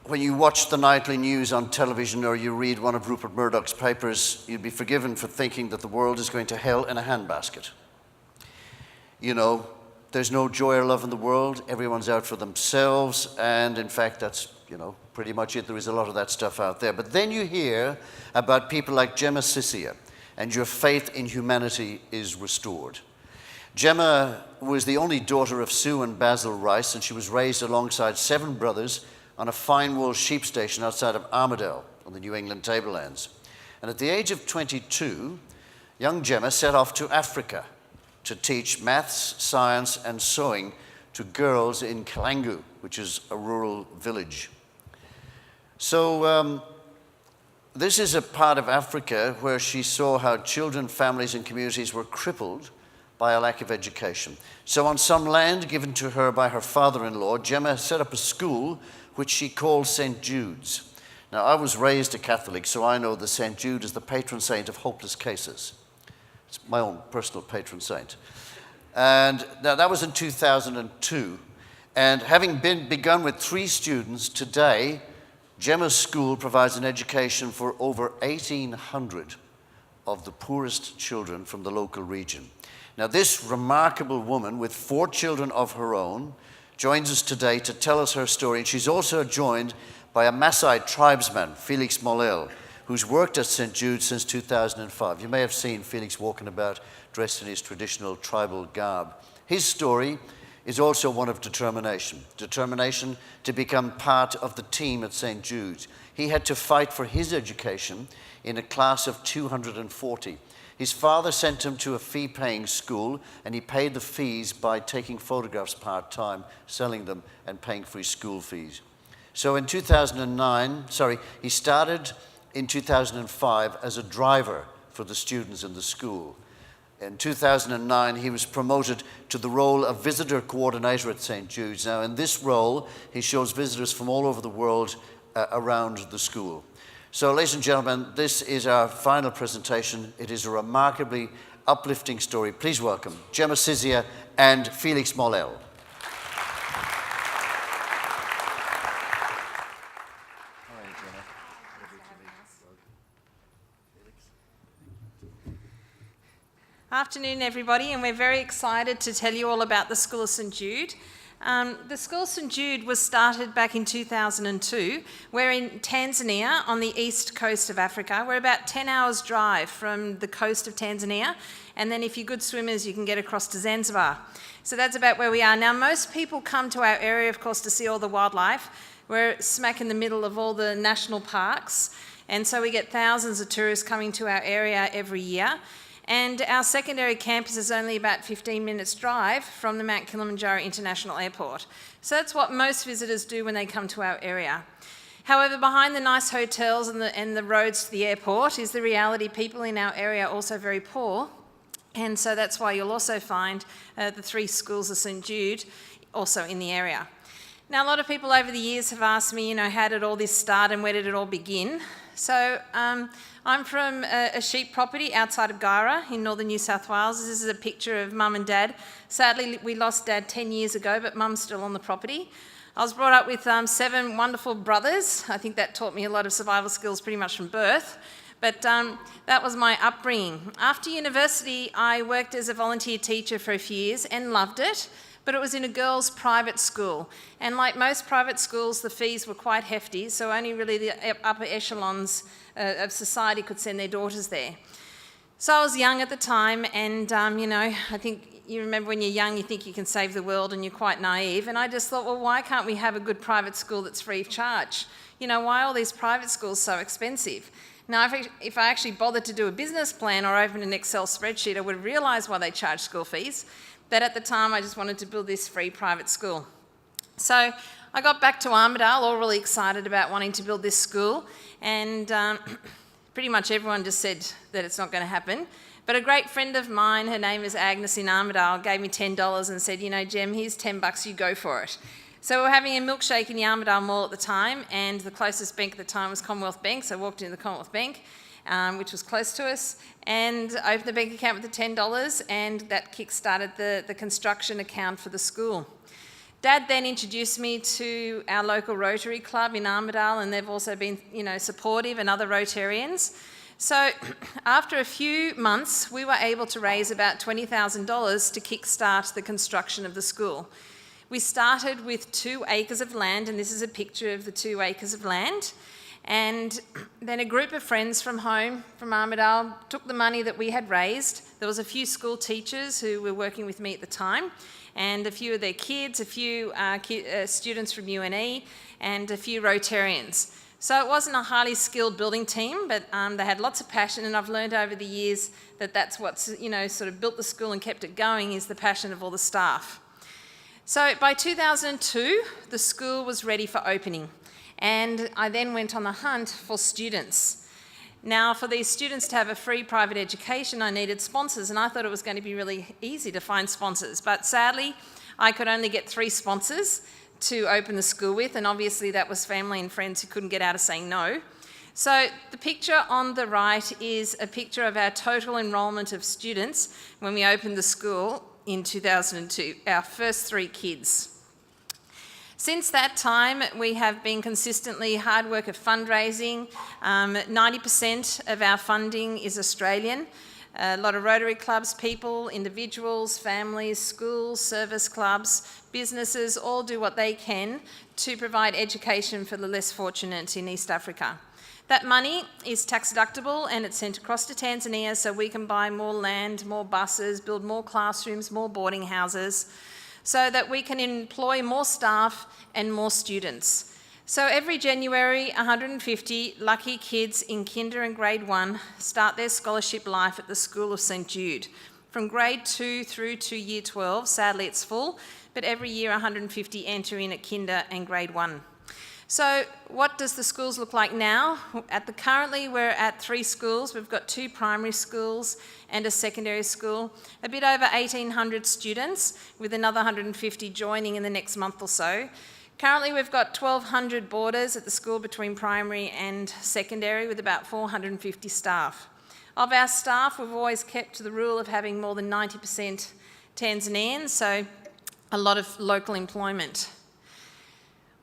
when you watch the nightly news on television or you read one of Rupert Murdoch's papers, you'd be forgiven for thinking that the world is going to hell in a handbasket. You know, there's no joy or love in the world. Everyone's out for themselves. And in fact, that's, pretty much it. There is a lot of that stuff out there. But then you hear about people like Gemma Sisia, and your faith in humanity is restored. Gemma was the only daughter of Sue and Basil Rice, and she was raised alongside 7 brothers on a fine wool sheep station outside of Armidale on the New England tablelands. And at the age of 22, young Gemma set off to Africa to teach maths, science, and sewing to girls in Kalangu, which is a rural village. So this is a part of Africa where she saw how children, families, and communities were crippled by a lack of education. So on some land given to her by her father-in-law, Gemma set up a school which she called St Jude's. Now, I was raised a Catholic, so I know that St Jude is the patron saint of hopeless cases. It's my own personal patron saint. And now that was in 2002. And having begun with 3 students, today, Gemma's school provides an education for over 1,800 of the poorest children from the local region. Now, this remarkable woman with 4 children of her own joins us today to tell us her story. And she's also joined by a Maasai tribesman, Felix Mollel, who's worked at St Jude since 2005. You may have seen Felix walking about dressed in his traditional tribal garb. His story is also one of determination to become part of the team at St Jude. He had to fight for his education in a class of 240. His father sent him to a fee-paying school, and he paid the fees by taking photographs part-time, selling them, and paying for his school fees. So in he started in 2005 as a driver for the students in the school. In 2009, he was promoted to the role of visitor coordinator at St. Jude's. Now, in this role, he shows visitors from all over the world around the school. So, ladies and gentlemen, this is our final presentation. It is a remarkably uplifting story. Please welcome Gemma Sisia and Felix Mollel. Afternoon, everybody, and we're very excited to tell you all about the School of St Jude. The School of St Jude was started back in 2002. We're in Tanzania on the east coast of Africa. We're about 10 hours drive from the coast of Tanzania, and then if you're good swimmers, you can get across to Zanzibar. So that's about where we are. Now, most people come to our area, of course, to see all the wildlife. We're smack in the middle of all the national parks, and so we get thousands of tourists coming to our area every year. And our secondary campus is only about 15 minutes drive from the Mount Kilimanjaro International Airport. So that's what most visitors do when they come to our area. However, behind the nice hotels and the roads to the airport is the reality. People in our area are also very poor. And so that's why you'll also find the 3 schools of St Jude also in the area. Now, a lot of people over the years have asked me, how did all this start and where did it all begin? So I'm from a sheep property outside of Guyra in northern New South Wales. This is a picture of Mum and Dad. Sadly, we lost Dad 10 years ago, but Mum's still on the property. I was brought up with 7 wonderful brothers. I think that taught me a lot of survival skills pretty much from birth. But that was my upbringing. After university, I worked as a volunteer teacher for a few years and loved it. But it was in a girls' private school. And like most private schools, the fees were quite hefty, so only really the upper echelons of society could send their daughters there. So I was young at the time, and I think you remember when you're young, you think you can save the world, and you're quite naive. And I just thought, well, why can't we have a good private school that's free of charge? Why are all these private schools so expensive? Now, if I actually bothered to do a business plan or open an Excel spreadsheet, I would realise why they charge school fees. But at the time, I just wanted to build this free private school. So I got back to Armidale, all really excited about wanting to build this school, and pretty much everyone just said that it's not going to happen. But a great friend of mine, her name is Agnes in Armidale, gave me $10 and said, Gem, here's $10, you go for it. So we were having a milkshake in the Armidale Mall at the time, and the closest bank at the time was Commonwealth Bank, so I walked into the Commonwealth Bank, which was close to us, and opened the bank account with the $10, and that kick-started the construction account for the school. Dad then introduced me to our local Rotary club in Armidale, and they've also been, supportive, and other Rotarians. So after a few months, we were able to raise about $20,000 to kickstart the construction of the school. We started with 2 acres of land, and this is a picture of the 2 acres of land. And then a group of friends from home, from Armidale, took the money that we had raised. There was a few school teachers who were working with me at the time, and a few of their kids, a few students from UNE, and a few Rotarians. So it wasn't a highly skilled building team, but they had lots of passion, and I've learned over the years that that's what's, sort of built the school and kept it going, is the passion of all the staff. So by 2002, the school was ready for opening. And I then went on the hunt for students. Now, for these students to have a free private education, I needed sponsors, and I thought it was going to be really easy to find sponsors. But sadly, I could only get 3 sponsors to open the school with, and obviously that was family and friends who couldn't get out of saying no. So the picture on the right is a picture of our total enrolment of students when we opened the school in 2002, our first 3 kids. Since that time, we have been consistently hard work of fundraising. 90% of our funding is Australian. A lot of Rotary clubs, people, individuals, families, schools, service clubs, businesses, all do what they can to provide education for the less fortunate in East Africa. That money is tax deductible, and it's sent across to Tanzania so we can buy more land, more buses, build more classrooms, more boarding houses, so that we can employ more staff and more students. So every January, 150 lucky kids in kinder and grade 1 start their scholarship life at the School of St Jude. From grade 2 through to year 12, sadly it's full, but every year 150 enter in at kinder and grade 1. So what does the schools look like now? Currently we're at 3 schools. We've got 2 primary schools and a secondary school, a bit over 1,800 students, with another 150 joining in the next month or so. Currently we've got 1,200 boarders at the school between primary and secondary, with about 450 staff. Of our staff, we've always kept to the rule of having more than 90% Tanzanians, so a lot of local employment.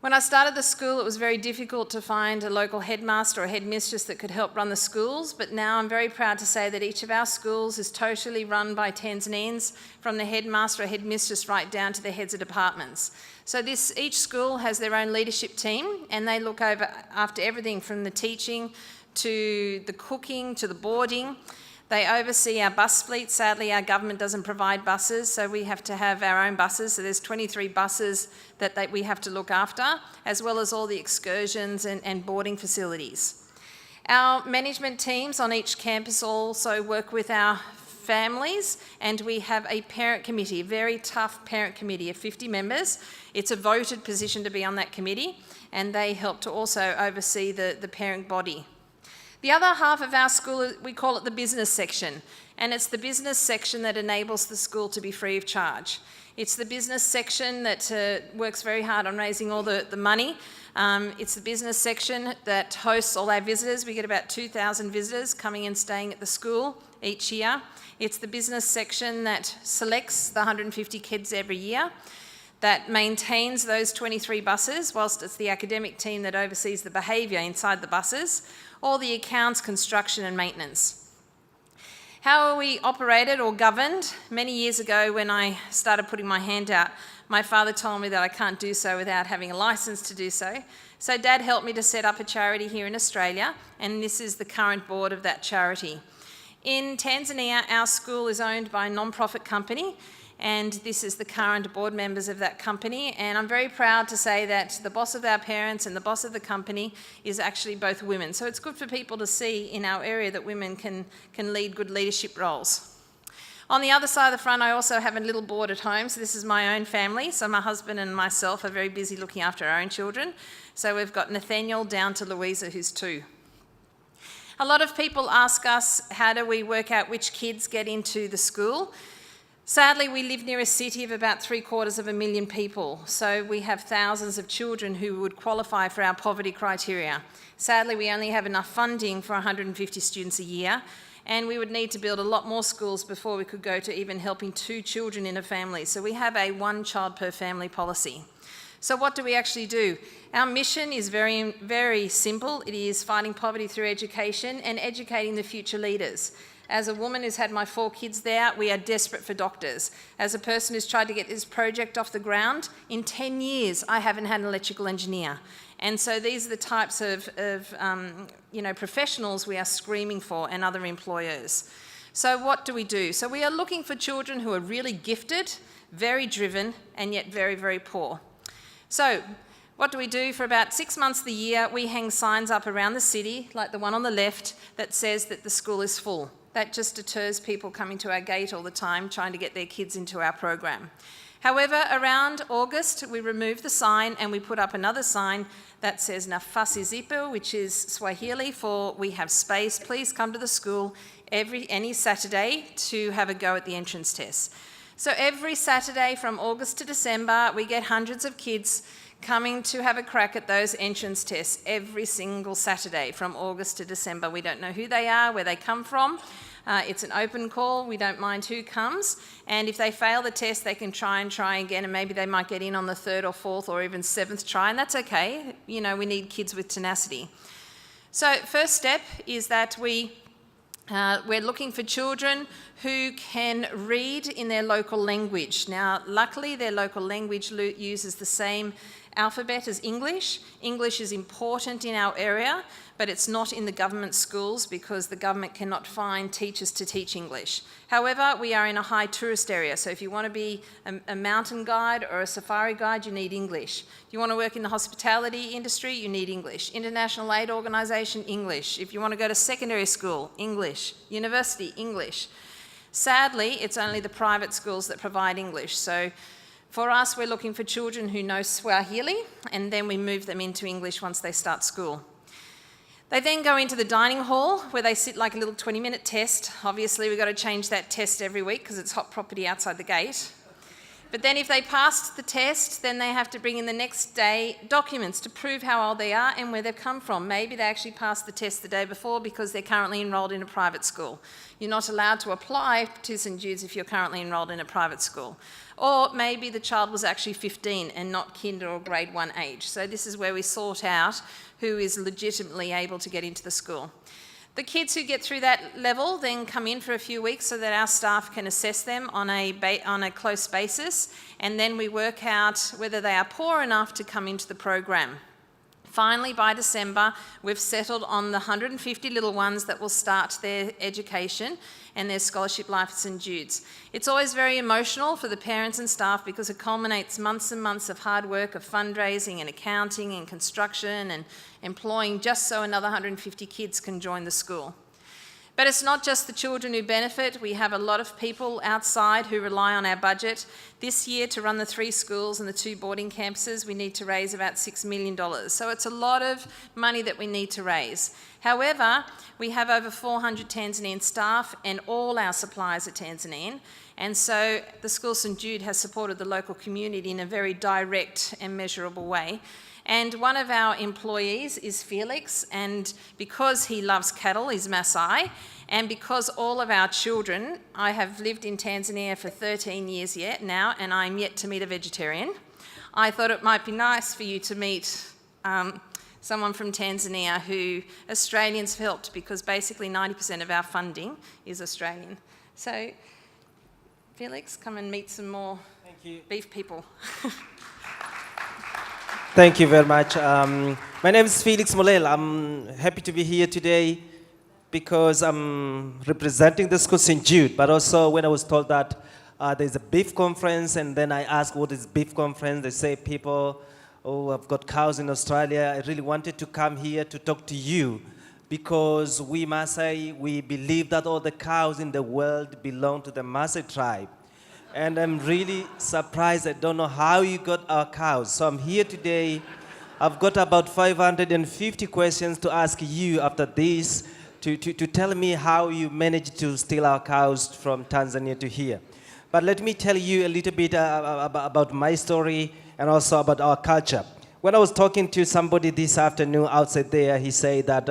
When I started the school, it was very difficult to find a local headmaster or headmistress that could help run the schools, but now I'm very proud to say that each of our schools is totally run by Tanzanians, from the headmaster or headmistress right down to the heads of departments. So each school has their own leadership team, and they look after everything from the teaching to the cooking to the boarding. They oversee our bus fleet. Sadly, our government doesn't provide buses, so we have to have our own buses. So there's 23 buses that we have to look after, as well as all the excursions and boarding facilities. Our management teams on each campus also work with our families, and we have a parent committee, a very tough parent committee of 50 members. It's a voted position to be on that committee, and they help to also oversee the parent body. The other half of our school, we call it the business section, and it's the business section that enables the school to be free of charge. It's the business section that works very hard on raising all the money. It's the business section that hosts all our visitors. We get about 2,000 visitors coming and staying at the school each year. It's the business section that selects the 150 kids every year, that maintains those 23 buses, whilst it's the academic team that oversees the behaviour inside the buses, all the accounts, construction and maintenance. How are we operated or governed? Many years ago, when I started putting my hand out, my father told me that I can't do so without having a licence to do so. So Dad helped me to set up a charity here in Australia, and this is the current board of that charity. In Tanzania, our school is owned by a non-profit company, and this is the current board members of that company. And I'm very proud to say that the boss of our parents and the boss of the company is actually both women. So it's good for people to see in our area that women can lead good leadership roles. On the other side of the front, I also have a little board at home. So this is my own family. So my husband and myself are very busy looking after our own children. So we've got Nathaniel down to Louisa, who's 2. A lot of people ask us, how do we work out which kids get into the school? Sadly, we live near a city of about 750,000 people, so we have thousands of children who would qualify for our poverty criteria. Sadly, we only have enough funding for 150 students a year, and we would need to build a lot more schools before we could go to even helping 2 children in a family. So we have a 1 child per family policy. So what do we actually do? Our mission is very, very simple. It is fighting poverty through education and educating the future leaders. As a woman who's had my 4 kids there, we are desperate for doctors. As a person who's tried to get this project off the ground, in 10 years, I haven't had an electrical engineer. And so these are the types of professionals we are screaming for, and other employers. So what do we do? So we are looking for children who are really gifted, very driven, and yet very, very poor. So what do we do? For about 6 months of the year, we hang signs up around the city, like the one on the left, that says that the school is full. That just deters people coming to our gate all the time, trying to get their kids into our program. However, around August, we remove the sign and we put up another sign that says Nafasi Zipo, which is Swahili for "we have space, please come to the school any Saturday to have a go at the entrance test." So every Saturday from August to December, we get hundreds of kids coming to have a crack at those entrance tests every single Saturday from August to December. We don't know who they are, where they come from. It's an open call. We don't mind who comes. And if they fail the test, they can try again, and maybe they might get in on the 3rd or 4th or even 7th try, and that's okay. You know, we need kids with tenacity. So first step is that we're looking for children who can read in their local language. Now, luckily, their local language uses the same alphabet as English. English is important in our area, but it's not in the government schools because the government cannot find teachers to teach English. However, we are in a high tourist area, so if you want to be a mountain guide or a safari guide, you need English. If you want to work in the hospitality industry, you need English. International aid organisation, English. If you want to go to secondary school, English. University, English. Sadly, it's only the private schools that provide English. So for us, we're looking for children who know Swahili, and then we move them into English once they start school. They then go into the dining hall where they sit like a little 20-minute test. Obviously, we've got to change that test every week because it's hot property outside the gate. But then if they passed the test, then they have to bring in the next day documents to prove how old they are and where they've come from. Maybe they actually passed the test the day before because they're currently enrolled in a private school. You're not allowed to apply to St Jude's if you're currently enrolled in a private school. Or maybe the child was actually 15 and not kinder or grade 1 age. So this is where we sort out who is legitimately able to get into the school. The kids who get through that level then come in for a few weeks so that our staff can assess them on a close basis, and then we work out whether they are poor enough to come into the program. Finally, by December, we've settled on the 150 little ones that will start their education and their scholarship life at St Jude's. It's always very emotional for the parents and staff because it culminates months and months of hard work of fundraising and accounting and construction and employing just so another 150 kids can join the school. But it's not just the children who benefit. We have a lot of people outside who rely on our budget. This year, to run the 3 schools and the 2 boarding campuses, we need to raise about $6 million. So it's a lot of money that we need to raise. However, we have over 400 Tanzanian staff and all our suppliers are Tanzanian. And so the School of St Jude has supported the local community in a very direct and measurable way. And one of our employees is Felix, and because he loves cattle, he's Maasai, and because all of our children, I have lived in Tanzania for 13 years now, and I'm yet to meet a vegetarian. I thought it might be nice for you to meet someone from Tanzania who Australians have helped, because basically 90% of our funding is Australian. So, Felix, come and meet some more beef people. Thank you very much. My name is Felix Mollel. I'm happy to be here today because I'm representing the School of St Jude, but also when I was told that there's a beef conference, and then I asked what is beef conference, they say people, oh, I've got cows in Australia. I really wanted to come here to talk to you because we Maasai, we believe that all the cows in the world belong to the Maasai tribe. And I'm really surprised. I don't know how you got our cows. So I'm here today. I've got about 550 questions to ask you after this to tell me how you managed to steal our cows from Tanzania to here. But let me tell you a little bit about my story and also about our culture. When I was talking to somebody this afternoon outside there, he said that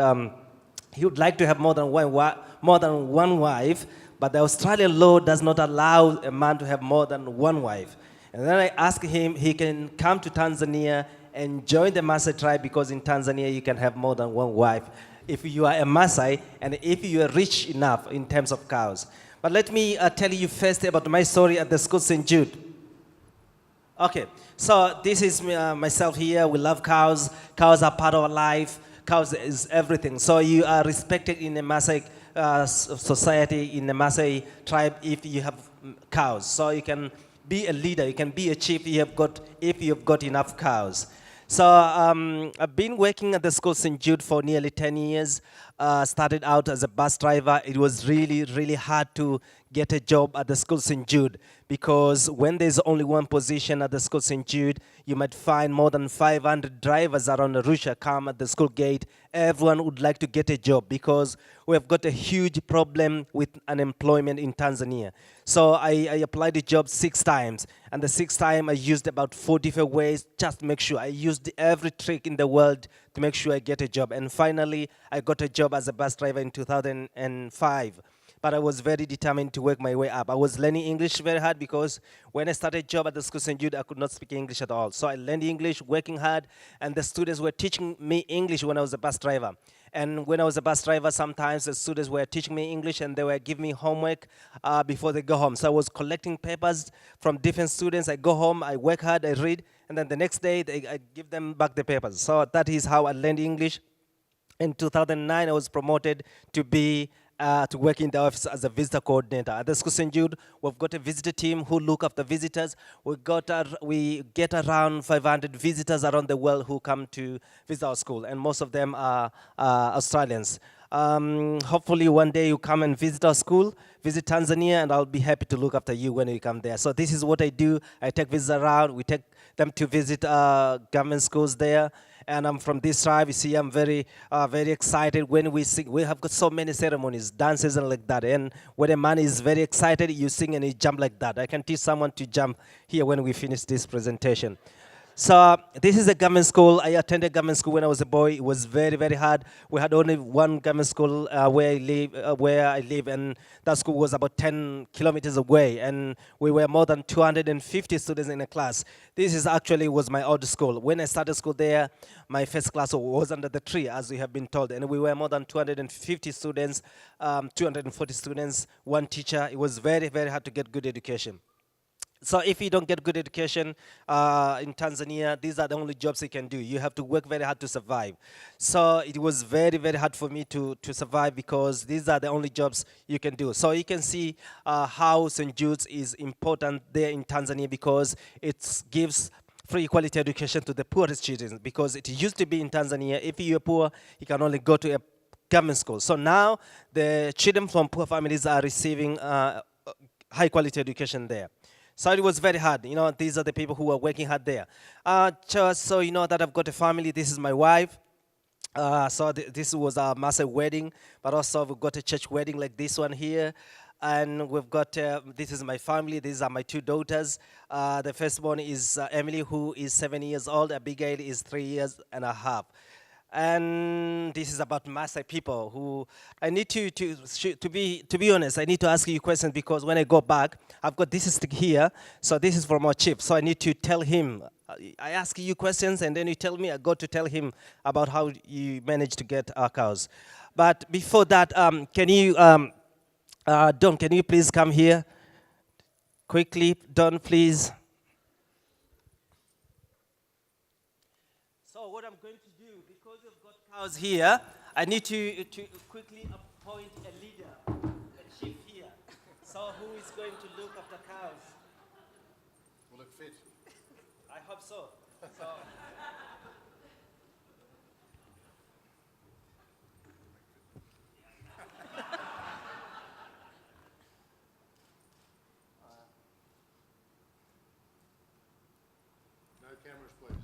he would like to have more than one wife, but the Australian law does not allow a man to have more than one wife. And then I asked him he can come to Tanzania and join the Maasai tribe, because in Tanzania you can have more than one wife if you are a Maasai and if you are rich enough in terms of cows. But let me tell you first about my story at the School of St Jude. Okay, so this is myself here. We love cows. Cows are part of our life. Cows is everything. So you are respected in the Maasai society, in the Maasai tribe, if you have cows. So you can be a leader, you can be a chief if you have got enough cows. So I've been working at the School of St Jude for nearly 10 years. Started out as a bus driver. It was really, really hard to get a job at the School of St Jude, because when there's only one position at the School of St Jude, you might find more than 500 drivers around Arusha come at the school gate. Everyone would like to get a job because we have got a huge problem with unemployment in Tanzania. So I applied the job 6 times, and the 6th time I used about 4 different ways just to make sure. I used every trick in the world to make sure I get a job. And finally, I got a job as a bus driver in 2005. But I was very determined to work my way up. I was learning English very hard, because when I started job at the School of St Jude, I could not speak English at all. So I learned English, working hard, and the students were teaching me English when I was a bus driver. And when I was a bus driver, sometimes the students were teaching me English and they were giving me homework before they go home. So I was collecting papers from different students. I go home, I work hard, I read, and then the next day I give them back the papers. So that is how I learned English. In 2009, I was promoted to work in the office as a visitor coordinator. At the School of St Jude, we've got a visitor team who look after visitors. We get around 500 visitors around the world who come to visit our school, and most of them are Australians. Hopefully one day you come and visit our school, visit Tanzania, and I'll be happy to look after you when you come there. So this is what I do. I take visitors around. We take them to visit government schools there. And I'm from this tribe. You see, I'm very excited when we sing. We have got so many ceremonies, dances and like that. And when a man is very excited, you sing and you jump like that. I can teach someone to jump here when we finish this presentation. So this is a government school. I attended government school when I was a boy. It was very, very hard. We had only one government school where I live, and that school was about 10 kilometers away, and we were more than 250 students in a class. This was my old school. When I started school there, my first class was under the tree, as we have been told, and we were more than 250 students, 240 students, one teacher. It was very, very hard to get good education. So if you don't get good education in Tanzania, these are the only jobs you can do. You have to work very hard to survive. So it was very, very hard for me to survive, because these are the only jobs you can do. So you can see how St. Jude's is important there in Tanzania, because it gives free quality education to the poorest children. Because it used to be in Tanzania, if you're poor, you can only go to a government school. So now the children from poor families are receiving high quality education there. So it was very hard. You know, these are the people who are working hard there. Just so you know that I've got a family. This is my wife. This was our Maasai wedding, but also we've got a church wedding like this one here. And we've got, this is my family. These are my 2 daughters. The firstborn is Emily, who is 7 years old. Abigail is 3 years and a half. And this is about Maasai people who I need to be honest. I need to ask you questions, because when I go back, I've got this stick here. So this is from our chief. So I need to tell him. I ask you questions, and then you tell me. I got to tell him about how you managed to get our cows. But before that, can you, Don? Can you please come here quickly, Don, please? So what I'm going to do, because we've got cows here, I need to quickly appoint a leader, a chief here. So who is going to look after cows? Will it fit? I hope so. No cameras, please.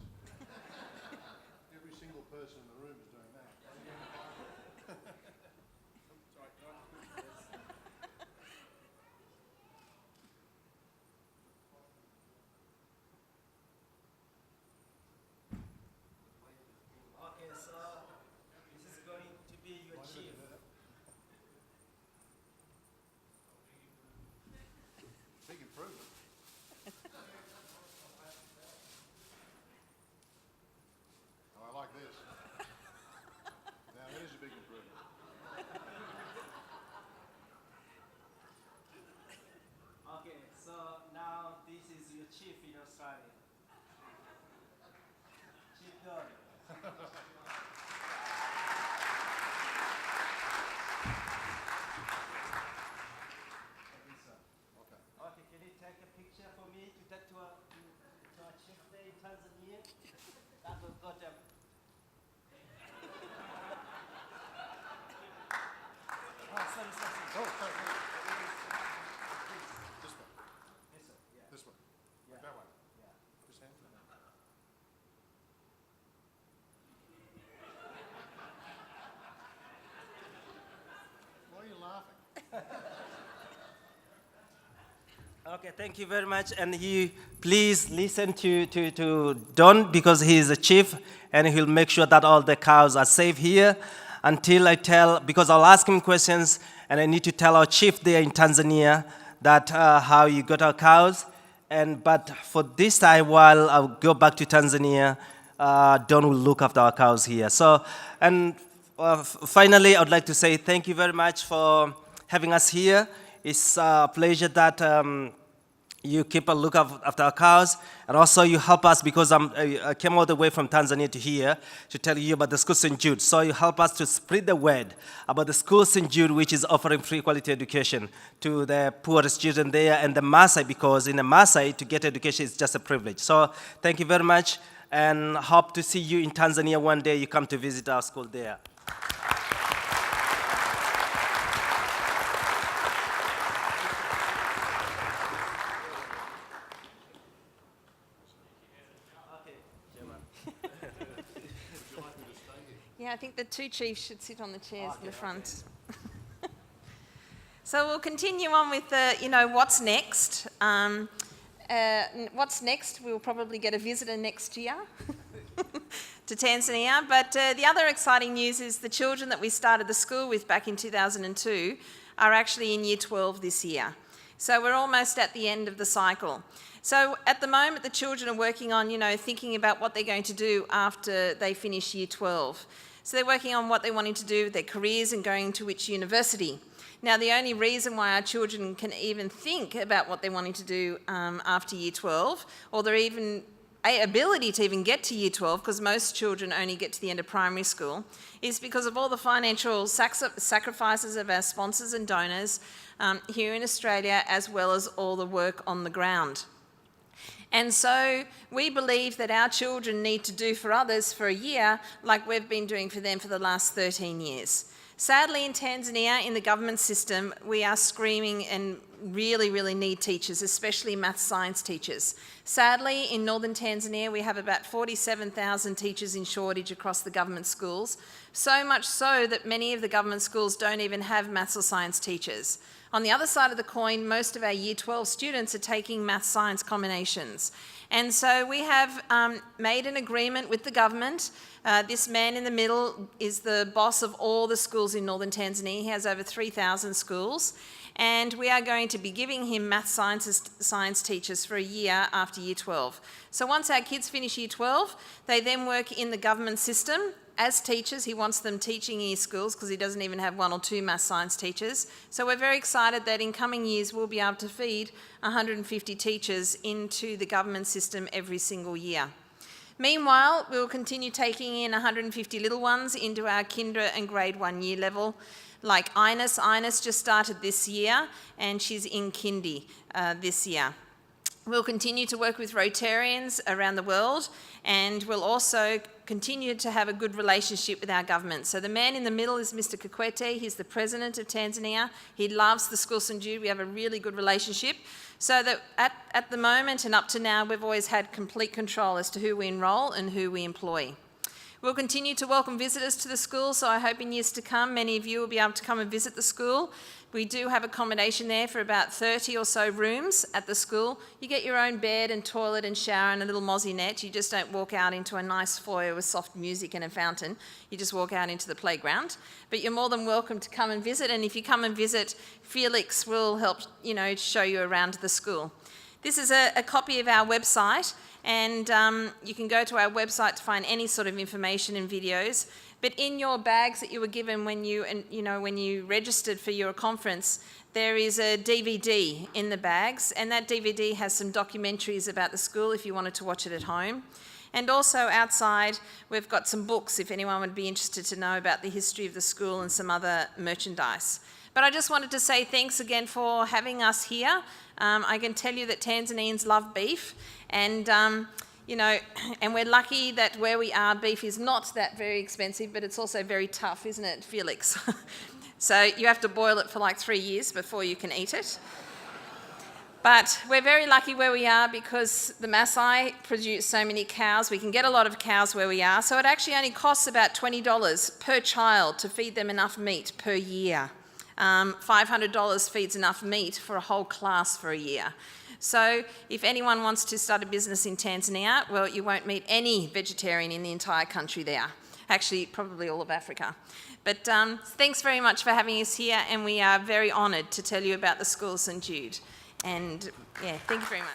Every single person in the room is doing that. Okay, so this is going to be your chief. Big improvement. Australia. Chief Don. Okay, can you take a picture for me to take to our chief day in Tanzania? That will go to sorry. Oh, sorry. This one. This one. Yeah. That one. Yeah. This hand. Why are you laughing? Okay, thank you very much. And you please listen to Don because he is a chief and he'll make sure that all the cows are safe here until I tell, because I'll ask him questions and I need to tell our chief there in Tanzania that how you got our cows. But for this time, while I'll go back to Tanzania, Don will look after our cows here. So, and finally, I would like to say thank you very much for having us here. It's a pleasure that you keep a look after our cows, and also you help us because I came all the way from Tanzania to here to tell you about the School of St Jude. So you help us to spread the word about the School of St Jude, which is offering free quality education to the poorest children there and the Maasai, because in the Maasai, to get education is just a privilege. So thank you very much, and hope to see you in Tanzania one day. You come to visit our school there. Yeah, I think the two chiefs should sit on the chairs in the front. So we'll continue on with what's next. What's next? We'll probably get a visitor next year to Tanzania. But the other exciting news is the children that we started the school with back in 2002 are actually in Year 12 this year. So we're almost at the end of the cycle. So at the moment, the children are working on, thinking about what they're going to do after they finish Year 12. So they're working on what they're wanting to do with their careers and going to which university. Now, the only reason why our children can even think about what they're wanting to do after Year 12, or their even ability to even get to Year 12, because most children only get to the end of primary school, is because of all the financial sacrifices of our sponsors and donors here in Australia, as well as all the work on the ground. And so we believe that our children need to do for others for a year like we've been doing for them for the last 13 years. Sadly, in Tanzania, in the government system, we are screaming and really, really need teachers, especially maths science teachers. Sadly, in northern Tanzania, we have about 47,000 teachers in shortage across the government schools, so much so that many of the government schools don't even have maths or science teachers. On the other side of the coin, most of our Year 12 students are taking maths-science combinations. And so we have made an agreement with the government. This man in the middle is the boss of all the schools in northern Tanzania. He has over 3,000 schools. And we are going to be giving him maths science teachers for a year after Year 12. So once our kids finish Year 12, they then work in the government system. As teachers, he wants them teaching in his schools because he doesn't even have 1 or 2 maths science teachers. So we're very excited that in coming years we'll be able to feed 150 teachers into the government system every single year. Meanwhile, we'll continue taking in 150 little ones into our kinder and grade 1 year level, like Ines. Ines just started this year and she's in kindy this year. We'll continue to work with Rotarians around the world, and we'll also continue to have a good relationship with our government. So the man in the middle is Mr. Kikwete. He's the president of Tanzania. He loves the School of St Jude. We have a really good relationship. So that at the moment and up to now, we've always had complete control as to who we enrol and who we employ. We'll continue to welcome visitors to the school, so I hope in years to come, many of you will be able to come and visit the school. We do have accommodation there for about 30 or so rooms at the school. You get your own bed and toilet and shower and a little mozzie net. You just don't walk out into a nice foyer with soft music and a fountain. You just walk out into the playground. But you're more than welcome to come and visit, and if you come and visit, Felix will help, show you around the school. This is a copy of our website, and you can go to our website to find any sort of information and videos. But in your bags that you were given when you registered for your conference, there is a DVD in the bags, and that DVD has some documentaries about the school if you wanted to watch it at home. And also outside, we've got some books if anyone would be interested to know about the history of the school and some other merchandise. But I just wanted to say thanks again for having us here. I can tell you that Tanzanians love beef, and and we're lucky that where we are, beef is not that very expensive, but it's also very tough, isn't it, Felix? So you have to boil it for like 3 years before you can eat it. But we're very lucky where we are because the Maasai produce so many cows. We can get a lot of cows where we are. So it actually only costs about $20 per child to feed them enough meat per year. $500 feeds enough meat for a whole class for a year. So if anyone wants to start a business in Tanzania, well, you won't meet any vegetarian in the entire country there. Actually, probably all of Africa. But thanks very much for having us here, and we are very honoured to tell you about the School of St Jude. And yeah, thank you very much.